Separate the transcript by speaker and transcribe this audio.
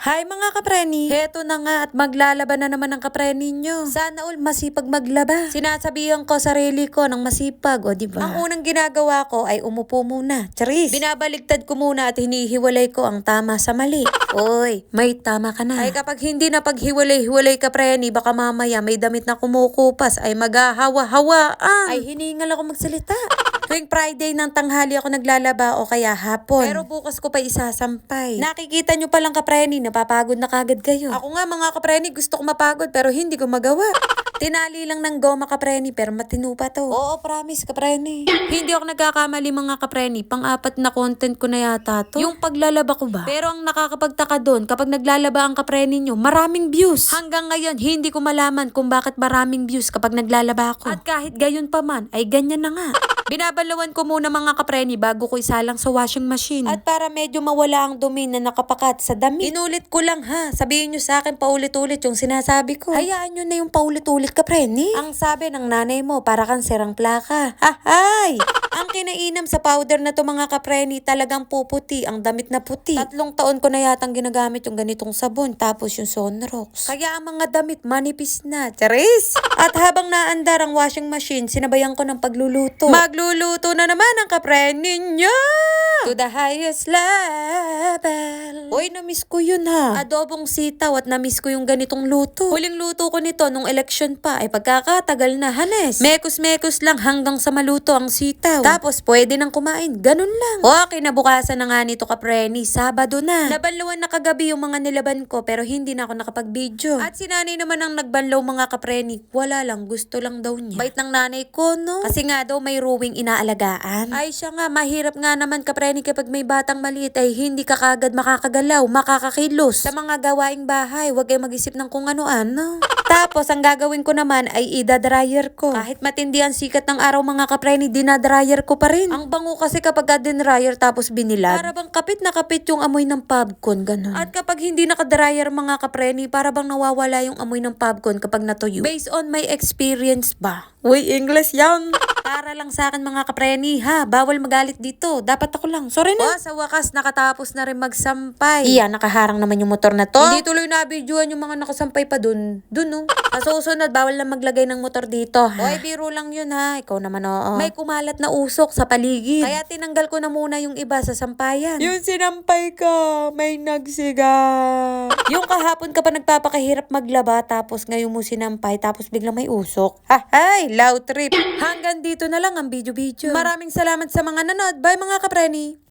Speaker 1: Hi mga kapreni! Heto na nga at maglalaban na naman ang kapreni nyo. Sana all masipag maglaba. Sinasabihan ko sarili ko ng masipag, o diba? Ang unang ginagawa ko ay umupo muna. Charis! Binabaligtad ko muna at hinihiwalay ko ang tama sa mali. Oy, may tama ka na. Ay kapag hindi na paghiwalay-hiwalay kapreni, baka mamaya may damit na kumukupas ay maghahawa-hawaan. Ay hiningal ako magsalita. Tuwing Friday ng tanghali ako naglalaba o kaya hapon. Pero bukas ko pa isasampay. Nakikita nyo palang kapreni, napapagod na kagad kayo. Ako nga mga kapreni, gusto ko mapagod pero hindi ko magawa. Tinali lang ng goma kapreni pero matino pa to. Oo, promise kapreni. Hindi ako nagkakamali mga kapreni, pang-apat na content ko na yata to. Yung paglalaba ko ba? Pero ang nakakapagtaka doon, kapag naglalaba ang kapreni nyo, maraming views. Hanggang ngayon, hindi ko malaman kung bakit maraming views kapag naglalaba ako. At kahit gayon pa man, ay ganyan na nga. Binabalawan ko muna mga kapreni bago ko isalang sa washing machine. At para medyo mawala ang dumi na nakapakat sa damit. Inulit ko lang ha. Sabihin nyo sa akin paulit-ulit yung sinasabi ko. Hayaan nyo na yung paulit-ulit kapreni. Ang sabi ng nanay mo, para kang serang plaka. Hahay! Ang kinainam sa powder na to mga kapreni, talagang puputi ang damit na puti. 3 taon ko na yatang ginagamit yung ganitong sabon, tapos yung Sunrocks. Kaya ang mga damit manipis na. Charis! At habang naandar ang washing machine, sinabayan ko ng pagluluto. Magluluto na naman ang kapreni nyo! To the highest level. Uy, namiss ko yun ha. Adobong sitaw at namiss ko yung ganitong luto. Huling luto ko nito nung election pa ay pagkakatagal na hanes. Mekos-mekos lang hanggang sa maluto ang sitaw. Tapos pwede nang kumain. Ganun lang. Okay, nabukasan na nga nito kapreni. Sabado na. Nabanlawan na kagabi yung mga nilaban ko pero hindi na ako nakapag-video. At si nanay naman ang nagbanlaw mga kapreni. Wala lang, gusto lang daw niya. Bait ng nanay ko, no? Kasi nga daw may rowing inaalagaan. Ay siya nga, mahirap nga naman kapreni kapag may batang maliit ay hindi ka kagad makakagalaw, makakakilos. Sa mga gawaing bahay, huwag kayo mag-isip ng kung ano-ano. Tapos, ang gagawin ko naman ay ida-dryer ko. Kahit matindi ang sikat ng araw mga kapreni, dinadryer ko pa rin. Ang bango kasi kapag din-dryer tapos binilad. Para bang kapit na kapit yung amoy ng popcorn, ganun. At kapag hindi naka-dryer mga kapreni, para bang nawawala yung amoy ng popcorn kapag natuyo. Based on my experience ba? Uy, English yan! Para lang sa akin mga kapreni ha, bawal magalit dito. Dapat ako lang. Sorry na. Sa wakas, nakatapos na rin magsampay. Iya, nakaharang naman yung motor na to. Hindi tuloy na videoan yung mga nakasampay pa dun. Dun no. Sa susunod, bawal na maglagay ng motor dito. Hoy, biro lang yun ha. Ikaw naman oo. May kumalat na usok sa paligid. Kaya tinanggal ko na muna yung iba sa sampayan. Yung sinampay ka, may nagsiga. Yung kahapon ka pa nagpapakahirap maglaba, tapos ngayon mo sinampay, tapos biglang may usok. Ay, loud trip. Hanggang dito na lang ang video-video. Maraming salamat sa mga nanood. Bye mga kapreni!